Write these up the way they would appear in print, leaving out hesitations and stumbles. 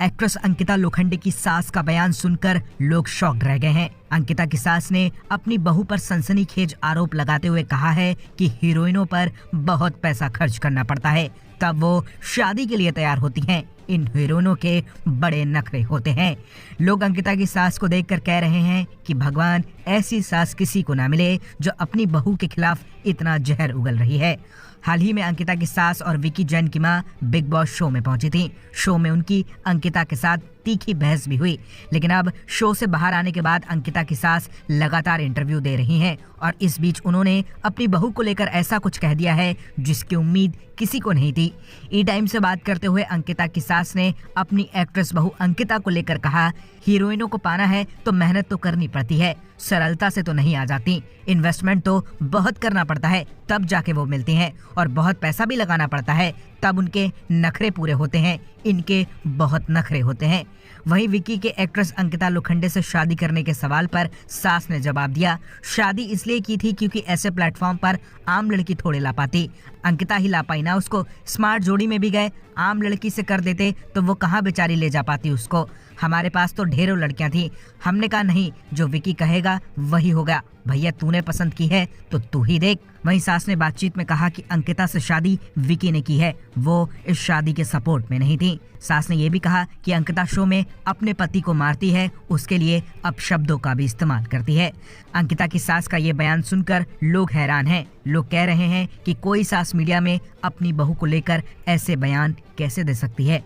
Actress Ankita Lokhande की सास का बयान सुनकर लोग शॉक्ड रह गए हैं। अंकिता की सास ने अपनी बहू पर सनसनीखेज आरोप लगाते हुए कहा है कि हीरोइनों पर बहुत पैसा खर्च करना पड़ता है, तब वो शादी के लिए तैयार होती हैं। इन हीरोइनों के बड़े नखरे होते हैं। लोग अंकिता की सास को देखकर कह रहे हैं कि भगवान ऐसी सास किसी को ना मिले जो अपनी बहू के खिलाफ इतना जहर उगल रही है। हाल ही में अंकिता की सास और विकी जैन की मां बिग बॉस शो में पहुंची थी। शो में उनकी अंकिता के साथ तीखी बहस भी हुई, लेकिन अब शो से बाहर आने के बाद अंकिता की सास लगातार इंटरव्यू दे रही हैं और इस बीच उन्होंने अपनी बहू को लेकर ऐसा कुछ कह दिया है जिसकी उम्मीद किसी को नहीं थी। ई टाइम से बात करते हुए अंकिता की सास ने अपनी एक्ट्रेस बहू अंकिता को लेकर कहा, हीरोइनों को पाना है तो मेहनत तो करनी पड़ती है, सरलता से तो नहीं आ जाती। इन्वेस्टमेंट तो बहुत करना पड़ता है, तब जाके वो मिलती हैं, और बहुत पैसा भी लगाना पड़ता है, तब उनके नखरे पूरे होते हैं। इनके बहुत नखरे होते हैं। वहीं विकी के एक्ट्रेस अंकिता लोखंडे से शादी करने के सवाल पर सास ने जवाब दिया, शादी इसलिए की थी क्योंकि ऐसे प्लेटफॉर्म पर आम लड़की थोड़े ला पाती। अंकिता ही ला पाई ना उसको। स्मार्ट जोड़ी में भी गए, आम लड़की से कर देते तो वो कहाँ बेचारी ले जा पाती उसको। हमारे पास तो ढेरों लड़कियां थी। हमने कहा नहीं, जो विकी कहेगा वही होगा। भैया तूने पसंद की है तो तू ही देख। वहीं सास ने बातचीत में कहा कि अंकिता से शादी विकी ने की है, वो इस शादी के सपोर्ट में नहीं थी। सास ने यह भी कहा कि अंकिता शो में अपने पति को मारती है, उसके लिए अपशब्दों का भी इस्तेमाल करती है। अंकिता की सास का ये बयान सुनकर लोग हैरान हैं। लोग कह रहे हैं कि कोई सास मीडिया में अपनी बहू को लेकर ऐसे बयान कैसे दे सकती है।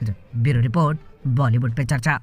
ब्यूरो रिपोर्ट, बॉलीवुड पे चर्चा।